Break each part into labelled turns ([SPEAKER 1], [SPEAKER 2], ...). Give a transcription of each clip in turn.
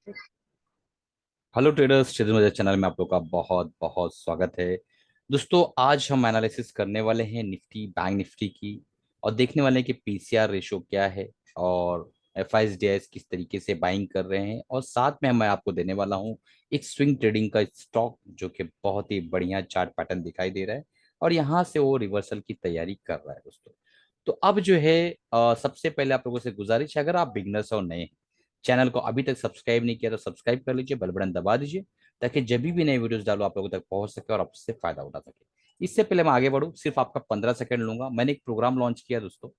[SPEAKER 1] Hello traders, trader मेरे channel में आप लोग का बहुत बहुत स्वागत है। दोस्तों, आज हम एनालिसिस करने वाले हैं निफ्टी बैंक निफ्टी की, और देखने वाले हैं कि पीसीआर रेशो क्या है और एफआईएस किस तरीके से बाइंग कर रहे हैं। और साथ में मैं आपको देने वाला हूं एक स्विंग ट्रेडिंग का स्टॉक जो कि बहुत ही बढ़िया चार्ट पैटर्न दिखाई दे रहा है और यहाँ से वो रिवर्सल की तैयारी कर रहा है दोस्तों। तो अब जो है सबसे पहले आप लोगों से गुजारिश है, अगर आप बिगनर्स और नए हैं, चैनल को अभी तक सब्सक्राइब नहीं किया तो सब्सक्राइब कर लीजिए, बेल बटन दबा दीजिए ताकि जब भी नए वीडियोस डालो आप लोगों तक पहुंच सके और आपसे फायदा उठा सके। इससे पहले मैं आगे बढ़ूं, सिर्फ आपका 15 सेकंड लूंगा। मैंने एक प्रोग्राम लॉन्च किया दोस्तों,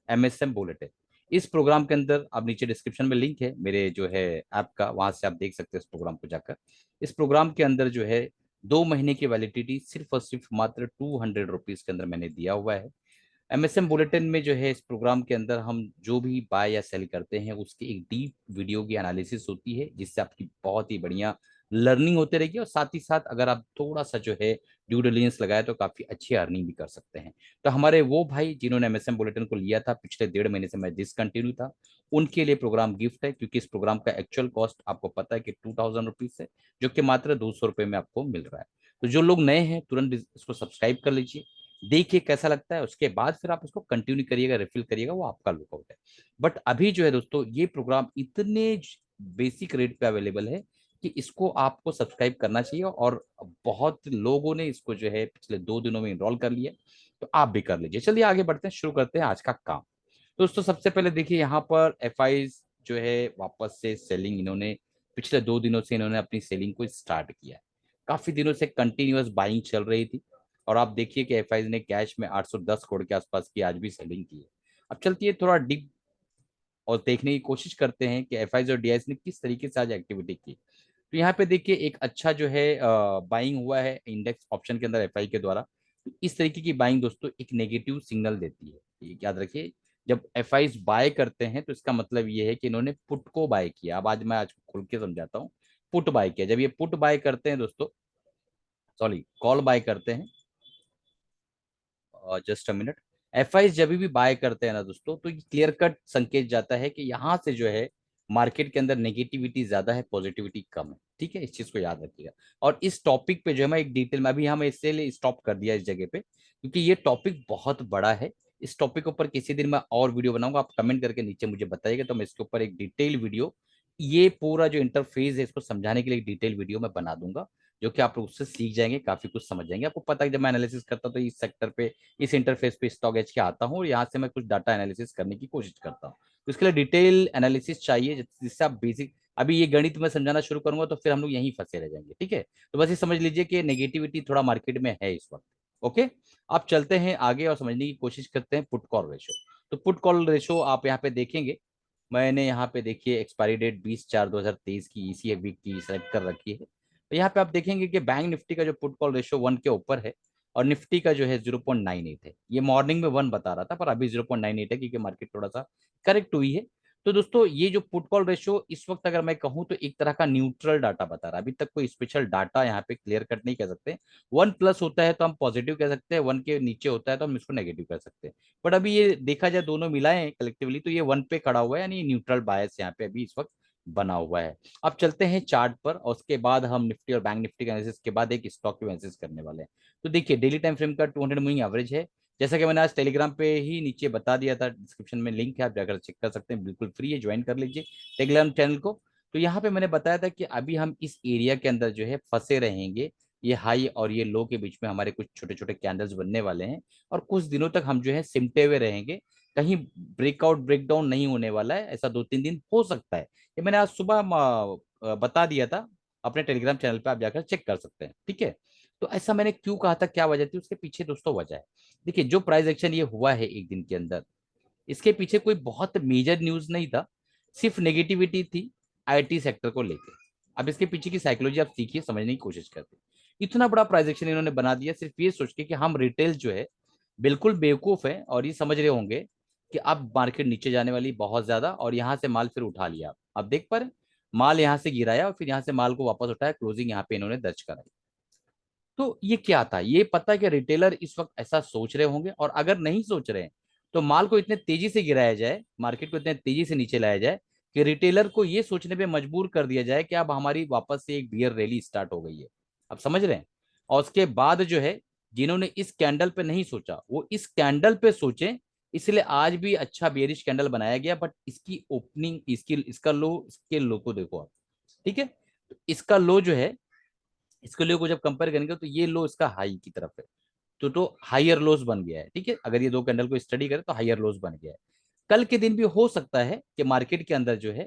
[SPEAKER 1] एमएसएम बुलेटिन। इस प्रोग्राम के अंदर अब नीचे डिस्क्रिप्शन में लिंक है मेरे जो है ऐप का, वहां से आप देख सकते हैं इस प्रोग्राम को जाकर। इस प्रोग्राम के अंदर जो है 2 महीने की वैलिडिटी सिर्फ और सिर्फ मात्र ₹200 के अंदर मैंने दिया हुआ है। एमएसएम बुलेटिन में जो है इस प्रोग्राम के अंदर हम जो भी बाय या सेल करते हैं उसकी एक डीप वीडियो की एनालिसिस होती है, जिससे आपकी बहुत ही बढ़िया लर्निंग होती रहेगी। और साथ ही साथ अगर आप थोड़ा सा जो है ड्यू डिलिजेंस लगाए तो काफी अच्छी अर्निंग भी कर सकते हैं। तो हमारे वो भाई जिन्होंने एमएसएम बुलेटिन को लिया था, पिछले 1.5 महीने से मैं डिसकंटिन्यू था, उनके लिए प्रोग्राम गिफ्ट है, क्योंकि इस प्रोग्राम का एक्चुअल कॉस्ट आपको पता है कि ₹2000 है, जो कि मात्र ₹200 में आपको मिल रहा है। तो जो लोग नए हैं तुरंत इसको सब्सक्राइब कर लीजिए, देखिए कैसा लगता है, उसके बाद फिर आप उसको कंटिन्यू करिएगा, रिफिल करिएगा, वो आपका लुकआउट है। बट अभी जो है दोस्तों, ये प्रोग्राम इतने बेसिक रेट पे अवेलेबल है कि इसको आपको सब्सक्राइब करना चाहिए, और बहुत लोगों ने इसको जो है पिछले 2 दिनों में इनरोल कर लिया। तो आप भी कर लीजिए। चलिए आगे बढ़ते हैं, शुरू करते हैं आज का काम। दोस्तों, सबसे पहले देखिए यहाँ पर एफआई जो है वापस से सेलिंग, इन्होंने पिछले 2 दिनों से इन्होंने अपनी सेलिंग को स्टार्ट किया है। काफी दिनों से कंटिन्यूअस बाइंग चल रही थी, और आप देखिए कि एफआई ने कैश में 810 करोड़ के आसपास की आज भी सेलिंग की है। अब चलती है थोड़ा डीप और देखने की कोशिश करते हैं कि एफआई और डीआईएस ने किस तरीके से आज एक्टिविटी की। तो यहाँ पे देखिए एक अच्छा जो है बाइंग हुआ है इंडेक्स ऑप्शन के अंदर एफआई के द्वारा। तो इस तरीके की बाइंग दोस्तों एक नेगेटिव सिग्नल देती है, ये याद रखिए। जब एफआई बाय करते हैं तो इसका मतलब ये है कि इन्होंने पुट को बाय किया। अब आज खुल के समझाता हूँ। पुट बाय किया, जब ये पुट बाय करते हैं दोस्तों, सॉरी कॉल बाय करते हैं, जस्ट अ मिनट। एफआई जब भी बाय करते हैं ना दोस्तों, तो ये क्लियर कट संकेत जाता है कि यहाँ से जो है मार्केट के अंदर नेगेटिविटी ज्यादा है, पॉजिटिविटी कम है। ठीक है, इस चीज को याद रखिएगा। और इस टॉपिक पे जो है मैं एक डिटेल में, अभी हम इससे स्टॉप कर दिया इस जगह पे, क्योंकि ये टॉपिक बहुत बड़ा है। इस टॉपिक के ऊपर किसी दिन मैं और वीडियो बनाऊंगा, आप कमेंट करके नीचे मुझे बताइएगा, तो मैं इसके ऊपर एक डिटेल वीडियो, ये पूरा जो इंटरफेस है इसको समझाने के लिए एक डिटेल वीडियो मैं बना दूंगा, जो कि आप लोग उससे सीख जाएंगे, काफी कुछ समझ जाएंगे। आपको पता है जब मैं एनालिसिस करता हूँ तो इस सेक्टर पे, इस इंटरफेस पे स्टॉक एज के आता हूँ, और यहाँ से मैं कुछ डाटा एनालिसिस करने की कोशिश करता हूँ। तो इसके लिए डिटेल एनालिसिस चाहिए, जिससे आप बेसिक, अभी ये गणित में समझाना शुरू करूंगा तो फिर हम लोग यहीं फंसे रह जाएंगे। ठीक है, तो बस ये समझ लीजिए कि नेगेटिविटी थोड़ा मार्केट में है इस वक्त। ओके, आप चलते हैं आगे और समझने की कोशिश करते हैं पुट कॉल रेशो। तो पुट कॉल रेशो आप यहाँ पे देखेंगे, मैंने यहाँ पे देखिए एक्सपायरी डेट 20/4/2023 की इसी वीक की सेलेक्ट कर रखी है। तो यहाँ पे आप देखेंगे कि बैंक निफ्टी का जो पुट कॉल रेशो 1 के ऊपर है, और निफ्टी का जो है 0.98 है। ये मॉर्निंग में 1 बता रहा था, पर अभी 0.98 है, क्योंकि मार्केट थोड़ा सा करेक्ट हुई है। तो दोस्तों, ये जो पुट कॉल रेशो इस वक्त अगर मैं कहूँ तो एक तरह का न्यूट्रल डाटा बता रहा है। अभी तक कोई स्पेशल डाटा यहाँ पे क्लियर कट नहीं कह सकते। 1+ होता है तो हम पॉजिटिव कह सकते हैं, 1 के नीचे होता है तो हम इसको नेगेटिव कह सकते हैं। बट अभी ये देखा जाए, दोनों मिलाएं कलेक्टिवली, तो ये 1 पे खड़ा हुआ है, यानी न्यूट्रल बायस यहाँ पे अभी इस वक्त बना हुआ है। अब चलते हैं चार्ट पर, और उसके बाद हम निफ्टी और बैंक निफ्टी का एनालिसिस के बाद एक स्टॉक की एनालिसिस करने वाले हैं। तो देखिए डेली टाइम फ्रेम का 200 मूविंग एवरेज है, जैसा कि मैंने आज टेलीग्राम पे ही नीचे बता दिया था, डिस्क्रिप्शन में लिंक है, आप जाकर चेक कर सकते हैं, बिल्कुल फ्री है, ज्वाइन कर लीजिए टेलीग्राम चैनल को। तो यहाँ पे मैंने बताया था कि अभी हम इस एरिया के अंदर जो है फंसे रहेंगे। ये हाई और ये लो के बीच में हमारे कुछ छोटे छोटे कैंडल्स बनने वाले हैं, और कुछ दिनों तक हम जो है सिमटे हुए रहेंगे। कहीं ब्रेकआउट ब्रेकडाउन नहीं होने वाला है, ऐसा 2-3 दिन हो सकता है। ये मैंने आज सुबह बता दिया था अपने टेलीग्राम चैनल पे, आप जाकर चेक कर सकते हैं। ठीक है, तो ऐसा मैंने क्यों कहा था, क्या वजह थी, उसके पीछे दोस्तों वजह है। देखिए जो प्राइस एक्शन ये हुआ है एक दिन के अंदर, इसके पीछे कोई बहुत मेजर न्यूज नहीं था, सिर्फ नेगेटिविटी थी आईटी सेक्टर को लेकर। अब इसके पीछे की साइकोलॉजी आप सीखिए, समझने की कोशिश करते। इतना बड़ा प्राइजेक्शन इन्होंने बना दिया सिर्फ ये सोच के कि हम रिटेल जो है बिल्कुल बेवकूफ है, और ये समझ रहे होंगे कि अब मार्केट नीचे जाने वाली बहुत ज्यादा, और यहाँ से माल फिर उठा लिया। आप देख पा रहे हैं? माल यहाँ से गिराया और फिर यहाँ से माल को वापस उठाया, क्लोजिंग यहाँ पे इन्होंने दर्ज कराई। तो ये क्या था, ये पता है कि रिटेलर इस वक्त ऐसा सोच रहे होंगे, और अगर नहीं सोच रहे हैं तो माल को इतने तेजी से गिराया जाए, मार्केट को इतने तेजी से नीचे लाया जाए कि रिटेलर को ये सोचने पे मजबूर कर दिया जाए कि अब हमारी वापस से एक बियर रैली स्टार्ट हो गई है। आप समझ रहे हैं? और उसके बाद जो है, जिन्होंने इस कैंडल पे नहीं सोचा वो इस कैंडल पे सोचे, इसलिए आज भी अच्छा बेयरिश कैंडल बनाया गया। बट इसकी ओपनिंग, इसका लो, इसके लो को देखो आप। ठीक है, तो इसका लो जो है, इसके लो को जब कंपेयर करेंगे तो ये लो इसका हाई की तरफ है। तो हायर लोस बन गया है। ठीक है, अगर ये दो कैंडल को स्टडी करें तो हायर लोस बन गया है। कल के दिन भी हो सकता है कि मार्केट के अंदर जो है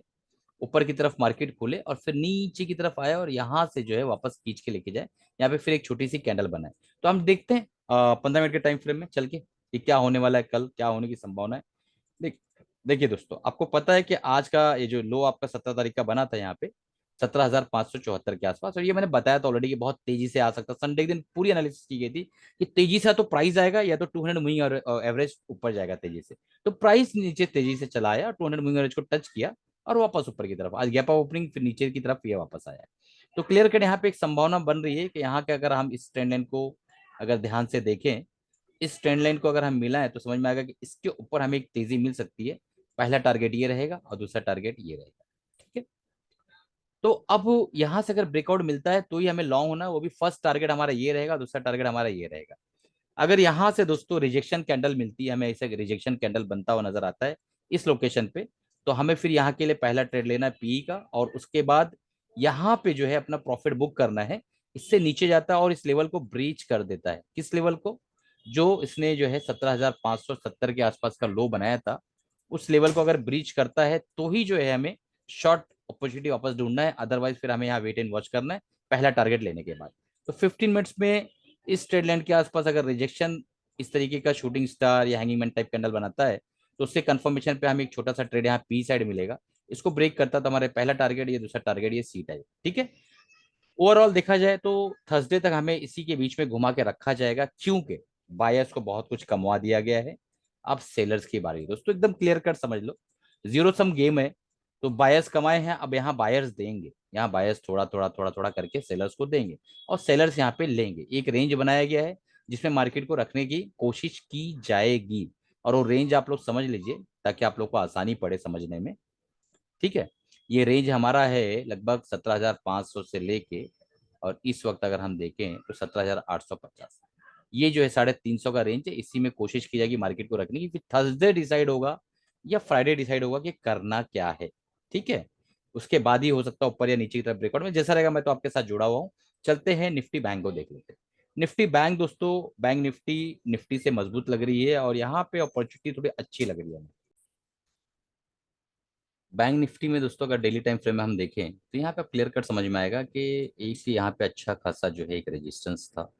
[SPEAKER 1] ऊपर की तरफ मार्केट खोले और फिर नीचे की तरफ आए और यहाँ से जो है वापस खींच के लेके जाए, यहाँ पे फिर एक छोटी सी कैंडल बनाए। तो हम देखते हैं 15 मिनट के टाइम फ्रेम में चल के कि क्या होने वाला है, कल क्या होने की संभावना है। देख देखिए दोस्तों, आपको पता है कि आज का ये जो लो आपका 17 तारीख का बना था यहाँ पे 17,574 के आसपास, और ये मैंने बताया था ऑलरेडी कि बहुत तेजी से आ सकता। संडे के दिन पूरी एनालिसिस की गई थी कि तेजी से तो प्राइस आएगा या तो 200 मूविंग एवरेज ऊपर जाएगा तेजी से। तो प्राइस नीचे तेजी से चला आया, 200 मूविंग एवरेज को टच किया और वापस ऊपर की तरफ आज गैप अप ओपनिंग, फिर नीचे की तरफ ये वापस आया। तो क्लियर कट यहाँ पे एक संभावना बन रही है कि यहाँ के अगर हम इस ट्रेंड लाइन को अगर ध्यान से देखें, इस ट्रेंड लाइन को अगर हम मिलाएं तो समझ में आएगा कि इसके ऊपर हमें एक तेजी मिल सकती है। पहला टारगेट ये रहेगा और दूसरा टारगेट ये रहेगा। ठीक है, तो अब यहां से अगर ब्रेकआउट मिलता है तो ही हमें लॉन्ग होना है, वो भी फर्स्ट टारगेट हमारा ये रहेगा, दूसरा टारगेट हमारा ये रहेगा। अगर यहां से दोस्तों रिजेक्शन कैंडल मिलती है, हमें ऐसे रिजेक्शन कैंडल बनता हुआ नजर आता है इस लोकेशन पे, तो हमें फिर यहाँ के लिए पहला ट्रेड लेना है पीई का, और उसके बाद यहाँ पे जो है अपना प्रॉफिट बुक करना है। इससे नीचे जाता है और इस लेवल को ब्रीच कर देता है। किस लेवल को? जो इसने जो है 17,570 के आसपास का लो बनाया था, उस लेवल को अगर ब्रीच करता है तो ही जो है हमें शॉर्ट अपॉर्चुनिटी वापस ढूंढना है, अदरवाइज फिर हमें यहाँ वेट एंड वॉच करना है पहला टारगेट लेने के बाद। तो 15 मिनट्स में इस ट्रेड लाइन के आसपास अगर रिजेक्शन इस तरीके का शूटिंग स्टार या हैंगिंग मैन टाइप कैंडल बनाता है, तो उससे कंफर्मेशन पे हमें एक छोटा सा ट्रेड यहाँ पी साइड मिलेगा। इसको ब्रेक करता तो हमारे पहला टारगेट, ये दूसरा टारगेट, ये सी टाइप। ठीक है, ओवरऑल देखा जाए तो थर्सडे तक हमें इसी के बीच में घुमा के रखा जाएगा, क्योंकि बायर्स को बहुत कुछ कमवा दिया गया है। अब सेलर्स की बारी है दोस्तों, एकदम क्लियर कट समझ लो, जीरो सम गेम है। तो बायर्स कमाए हैं, अब यहाँ बायर्स देंगे, यहाँ बायर्स थोड़ा थोड़ा थोड़ा थोड़ा करके सेलर्स को देंगे और सेलर्स यहाँ पे लेंगे। एक रेंज बनाया गया है जिसमें मार्केट को रखने की कोशिश की जाएगी, और वो रेंज आप लोग समझ लीजिए ताकि आप लोग को आसानी पड़े समझने में। ठीक है, ये रेंज हमारा है लगभग 17,500 से लेके, और इस वक्त अगर हम देखें तो 17,850। ये जो है 350 का रेंज है, इसी में कोशिश की जाएगी मार्केट को रखने की। फिर थर्सडे डिसाइड होगा या फ्राइडे डिसाइड होगा कि करना क्या है। ठीक है, उसके बाद ही हो सकता है ऊपर या नीचे की तरफ ब्रेकआउट में, जैसा रहेगा। मैं तो आपके साथ जुड़ा हुआ हूँ। चलते हैं निफ्टी बैंक को देख लेते हैं। निफ्टी बैंक दोस्तों, बैंक निफ्टी निफ्टी से मजबूत लग रही है और यहाँ पे अपॉर्चुनिटी थोड़ी अच्छी लग रही है हमें। बैंक निफ्टी में दोस्तों अगर डेली टाइम फ्रेम में हम देखें तो यहाँ पे क्लियर कट समझ में आएगा कि एक यहाँ पे अच्छा खासा जो है एक रेजिस्टेंस था,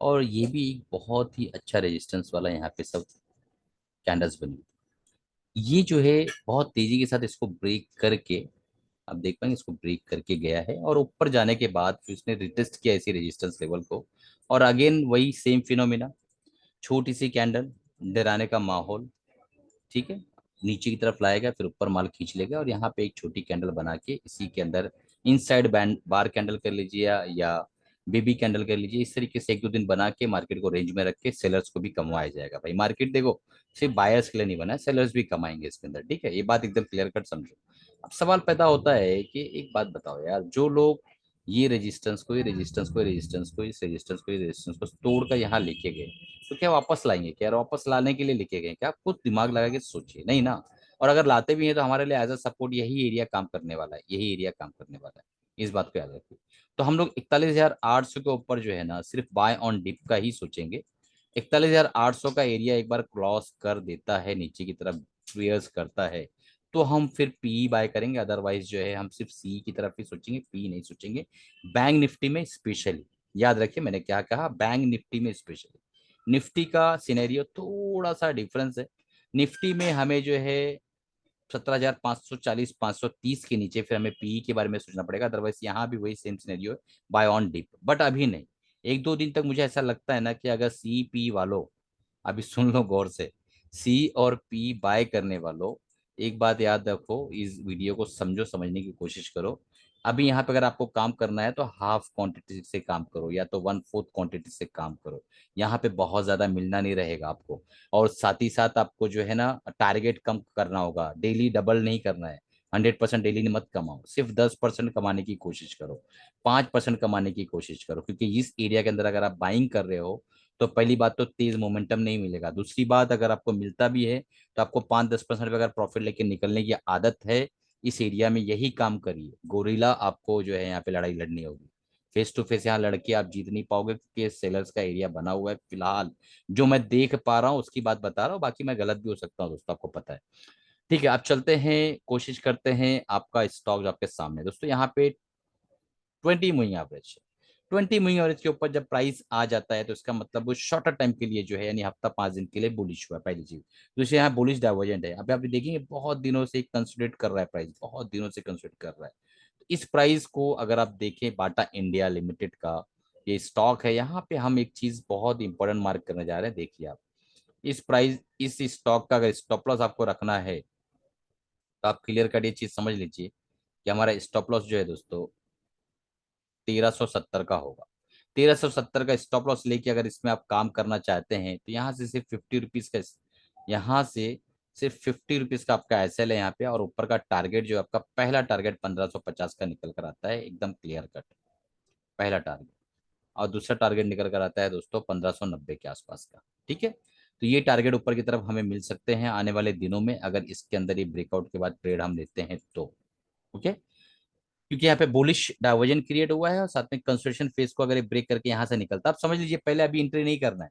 [SPEAKER 1] और ये भी एक बहुत ही अच्छा रेजिस्टेंस वाला यहाँ पे सब कैंडल्स बनी। ये जो है बहुत तेजी के साथ इसको ब्रेक करके, आप देख पाएंगे इसको ब्रेक करके गया है, और ऊपर जाने के बाद फिर उसने रिटेस्ट किया इसी रेजिस्टेंस लेवल को, और अगेन वही सेम फिनोमिना, छोटी सी कैंडल, डराने का माहौल। ठीक है, नीचे की तरफ लाएगा फिर ऊपर माल खींच लेगा, और यहाँ पे एक छोटी कैंडल बना के इसी के अंदर इनसाइड बैंड बार कैंडल कर लीजिए या बेबी कैंडल कर लीजिए, इस तरीके से एक दो दिन बना के मार्केट को रेंज में रख के सेलर्स को भी कमवाया जाएगा। भाई मार्केट देखो सिर्फ बायर्स के लिए नहीं बना है, सेलर्स भी कमाएंगे इसके अंदर। ठीक है, ये बात एकदम क्लियर कट समझो। अब सवाल पैदा होता है कि एक बात बताओ यार, जो लोग ये रेजिस्टेंस को, ये रेजिस्टेंस को, ये रेजिस्टेंस को, इस रेजिस्टेंस को, ये रेजिस्टेंस को तोड़कर यहाँ लेके गए, तो क्या वापस लाएंगे क्या? वापस लाने के लिए लिखे गए क्या? आप खुद दिमाग लगा के सोचिए, नहीं ना। और अगर लाते भी हैं तो हमारे लिए एज अ सपोर्ट यही एरिया काम करने वाला है, यही एरिया काम करने वाला है। इस बात को याद रखिए। तो हम लोग 41,800 के ऊपर जो है ना सिर्फ बाय ऑन डिप का ही सोचेंगे। 41,800 का एरिया एक बार क्रॉस कर देता है, नीचे की तरफ ट्रेयर्स करता है, तो हम फिर पी बाय करेंगे। अदरवाइज जो है हम सिर्फ सी की तरफ ही सोचेंगे, पी नहीं सोचेंगे। बैंक निफ्टी में स्पेशली याद रखिए मैंने क्या कहा, बैंक निफ्टी में स्पेशली। निफ्टी का सिनेरियो थोड़ा सा डिफरेंस है। निफ्टी में हमें जो है 17,540 530 के नीचे फिर हमें पीई के बारे में सोचना पड़ेगा। अदरवाइज यहाँ भी वही सेम सिनेरियो है, बाय ऑन डिप। बट अभी नहीं, एक दो दिन तक मुझे ऐसा लगता है ना कि अगर सी पी वालों, अभी सुन लो गौर से, सी और पी बाय करने वालों, एक बात याद रखो, इस वीडियो को समझो, समझने की कोशिश करो। अभी यहाँ पे अगर आपको काम करना है तो हाफ क्वांटिटी से काम करो या तो 1/4 क्वांटिटी से काम करो। यहाँ पे बहुत ज्यादा मिलना नहीं रहेगा आपको। और साथ ही साथ आपको जो है ना टारगेट कम करना होगा, डेली डबल नहीं करना है। 100% डेली मत कमाओ, सिर्फ 10% कमाने की कोशिश करो, 5% कमाने की कोशिश करो, क्योंकि इस एरिया के अंदर अगर आप बाइंग कर रहे हो तो पहली बात तो तेज मोमेंटम नहीं मिलेगा, दूसरी बात अगर आपको मिलता भी है तो आपको 5-10% अगर प्रॉफिट लेके निकलने की आदत है, इस एरिया में यही काम करिए। गोरिल्ला आपको जो है यहाँ पे लड़ाई लड़नी होगी, फेस टू फेस यहाँ लड़के आप जीत नहीं पाओगे, क्योंकि सेलर्स का एरिया बना हुआ है फिलहाल, जो मैं देख पा रहा हूँ उसकी बात बता रहा हूँ, बाकी मैं गलत भी हो सकता हूँ दोस्तों, आपको पता है। ठीक है, आप चलते हैं, कोशिश करते हैं, आपका स्टॉक आपके सामने दोस्तों यहाँ पे 20 मूविंग एवरेज, 20 मूविंग एवरेज के ऊपर जब प्राइस आ जाता है तो इसका मतलब वो शॉर्टर टाइम के लिए जो है, यानी हफ्ता 5 दिन के लिए बुलिश हुआ है, पहली चीज। दूसरी यहाँ बुलिश डाइवर्जेंट है, अभी आप देखेंगे बहुत दिनों से कंसोलिडेट कर रहा है प्राइस, बहुत दिनों से कंसोलिडेट कर रहा है। तो इस प्राइस को अगर आप देखें, बाटा इंडिया लिमिटेड का ये स्टॉक है, यहाँ पे हम एक चीज बहुत इंपॉर्टेंट मार्क करने जा रहे हैं, देखिए आप इस प्राइस, इस स्टॉक का अगर स्टॉप लॉस आपको रखना है तो आप क्लियर कट ये चीज समझ लीजिए कि हमारा स्टॉप लॉस जो है दोस्तों 1370 का होगा। 1370 का स्टॉप लॉस लेके अगर इसमें आप काम करना चाहते हैं तो यहाँ से सिर्फ 50 रुपीज का, यहाँ से सिर्फ 50 रुपीज का आपका एसएल है यहाँ पे, और ऊपर का टारगेट जो आपका पहला टारगेट 1550 का निकल कर आता है, एकदम क्लियर कट पहला टारगेट। और दूसरा टारगेट निकल कर आता है दोस्तों 1590 के आसपास का। ठीक है, तो ये टारगेट ऊपर की तरफ हमें मिल सकते हैं आने वाले दिनों में, अगर इसके अंदर ये ब्रेकआउट के बाद ट्रेड हम लेते हैं तो। ओके, क्योंकि यहाँ पे बुलिश डाइवर्जन क्रिएट हुआ है और साथ में कंसोलिडेशन फेज को अगर ये ब्रेक करके यहाँ से निकलता, आप समझ लीजिए पहले अभी एंट्री नहीं करना है,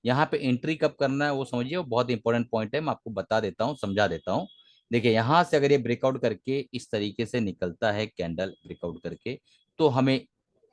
[SPEAKER 1] यहाँ पे एंट्री कब करना है वो समझिए, वो बहुत इंपॉर्टेंट पॉइंट है, मैं आपको बता देता हूँ, समझा देता हूँ। देखिए यहाँ से अगर ये ब्रेकआउट करके इस तरीके से निकलता है, कैंडल ब्रेकआउट करके, तो हमें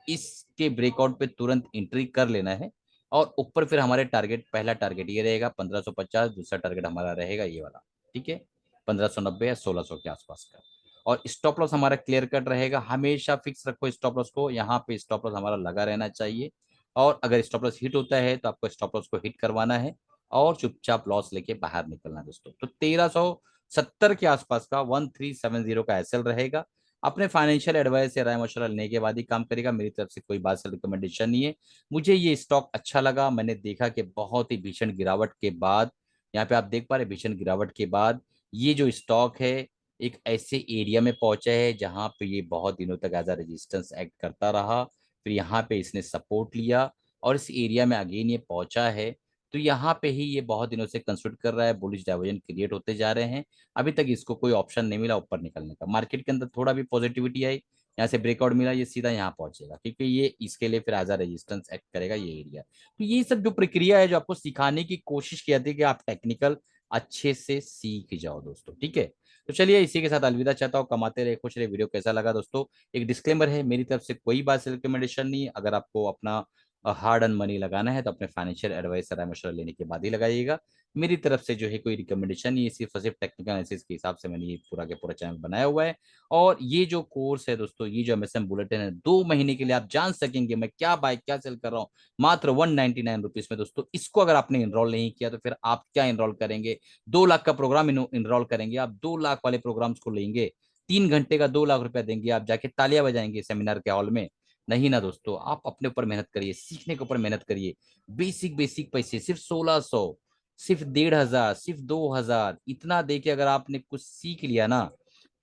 [SPEAKER 1] इसके ब्रेकआउट पे तुरंत एंट्री कर लेना है, और ऊपर फिर हमारे टारगेट, पहला टारगेट ये रहेगा 1550, दूसरा टारगेट हमारा रहेगा ये वाला। ठीक है, 1590 या 1600 के आसपास का। और स्टॉप लॉस हमारा क्लियर कट रहेगा, हमेशा फिक्स रखो स्टॉप लॉस को, यहाँ पे स्टॉप लॉस हमारा लगा रहना चाहिए, और अगर स्टॉप लॉस हिट होता है तो आपको स्टॉप लॉस को हिट करवाना है और चुपचाप लॉस लेके बाहर निकलना है दोस्तों। तो 1370 के आसपास का 1370 का एसएल रहेगा। अपने फाइनेंशियल एडवाइस या राय मशवरा लेने के बाद ही काम करेगा, मेरी तरफ से कोई बात से रिकमेंडेशन नहीं है। मुझे ये स्टॉक अच्छा लगा, मैंने देखा कि बहुत ही भीषण गिरावट के बाद, यहाँ पे आप देख पा रहे भीषण गिरावट के बाद ये जो स्टॉक है एक ऐसे एरिया में पहुंचा है जहां पे ये बहुत दिनों तक एज अ रेजिस्टेंस एक्ट करता रहा, फिर यहाँ पे इसने सपोर्ट लिया और इस एरिया में अगेन ये पहुंचा है। तो यहाँ पे ही ये बहुत दिनों से कंसिडर कर रहा है, बुलिश डाइवर्जन क्रिएट होते जा रहे हैं, अभी तक इसको कोई ऑप्शन नहीं मिला ऊपर निकलने का। मार्केट के अंदर थोड़ा भी पॉजिटिविटी आई, यहाँ से ब्रेकआउट मिला, ये सीधा यहाँ पहुंचेगा, क्योंकि ये इसके लिए फिर एज अ रेजिस्टेंस एक्ट करेगा ये एरिया। तो ये सब जो प्रक्रिया है जो आपको सिखाने की कोशिश की जाती है कि आप टेक्निकल अच्छे से सीख जाओ दोस्तों। ठीक है, तो चलिए इसी के साथ अलविदा चाहता हूँ, कमाते रहे खुश रहे। वीडियो कैसा लगा दोस्तों, एक डिस्क्लेमर है, मेरी तरफ से कोई बात से रिकमेंडेशन नहीं है, अगर आपको अपना हार्ड एंड मनी लगाना है तो अपने फाइनेंशियल एडवाइस राय मशवरा लेने के बाद ही लगाइएगा। मेरी तरफ से जो है कोई रिकमेंडेशन नहीं है, सिर्फ और सिर्फ टेक्निकल एनालिसिस के हिसाब से मैंने ये पूरा के पूरा चैनल बनाया हुआ है। और ये जो कोर्स है दोस्तों, ये जो एमएसएम बुलेटिन है, 2 महीने के लिए आप जान सकेंगे मैं क्या बाय क्या सेल कर रहा हूँ, मात्र 199 रुपीज में दोस्तों। इसको अगर आपने इनरोल नहीं किया तो फिर आप क्या इनरोल करेंगे, 2 लाख का प्रोग्राम इनरोल करेंगे आप, 2 लाख वाले प्रोग्राम्स को लेंगे, 3 घंटे का 2 लाख रुपया देंगे, आप जाके तालियां बजाएंगे सेमिनार के हॉल में? नहीं ना दोस्तों, आप अपने ऊपर मेहनत करिए, सीखने के ऊपर मेहनत करिए। बेसिक बेसिक पैसे सिर्फ 1600, सिर्फ 1500, सिर्फ 2000, इतना दे के अगर आपने कुछ सीख लिया ना,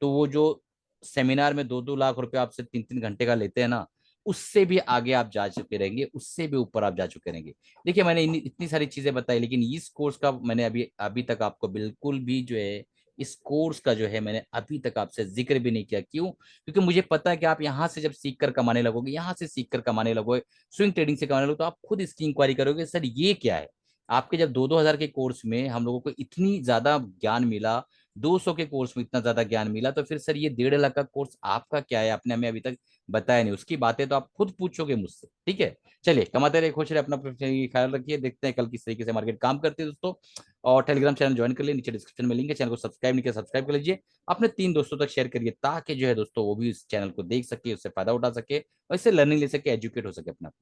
[SPEAKER 1] तो वो जो सेमिनार में 2-2 लाख रुपए आपसे 3-3 घंटे का लेते हैं ना, उससे भी आगे आप जा चुके रहेंगे, उससे भी ऊपर आप जा चुके रहेंगे। देखिए मैंने इतनी सारी चीजें बताई, लेकिन इस कोर्स का मैंने अभी अभी तक आपको बिल्कुल भी जो है, इस कोर्स का जो है मैंने अभी तक आपसे जिक्र भी नहीं किया। क्यों? क्योंकि मुझे पता है कि आप यहाँ से जब सीख कर कमाने लगोगे, यहाँ से सीख कर कमाने लगोगे, स्विंग ट्रेडिंग से कमाने लगोगे, तो आप खुद इसकी इंक्वायरी करोगे सर ये क्या है। आपके जब 2-2 हजार के कोर्स में हम लोगों को इतनी ज्यादा ज्ञान मिला, 200 के कोर्स में इतना ज्यादा ज्ञान मिला, तो फिर सर ये 1.5 लाख का कोर्स आपका क्या है, आपने हमें अभी तक बताया नहीं, उसकी बातें तो आप खुद पूछोगे मुझसे। ठीक है, चलिए कमाते रहे खुश रहे, अपना ख्याल रखिए, देखते हैं कल किस तरीके से मार्केट काम करती है दोस्तों। और टेलीग्राम चैनल ज्वाइन कर लिए, नीचे डिस्क्रिप्शन में लिंक है, चैनल को सब्सक्राइब नहीं किया सब्सक्राइब कर लीजिए, अपने 3 दोस्तों तक शेयर करिए, ताकि जो है दोस्तों वो भी इस चैनल को देख सके, उससे फायदा उठा सके और इससे लर्निंग ले सके, एजुकेट हो सके अपने आप को।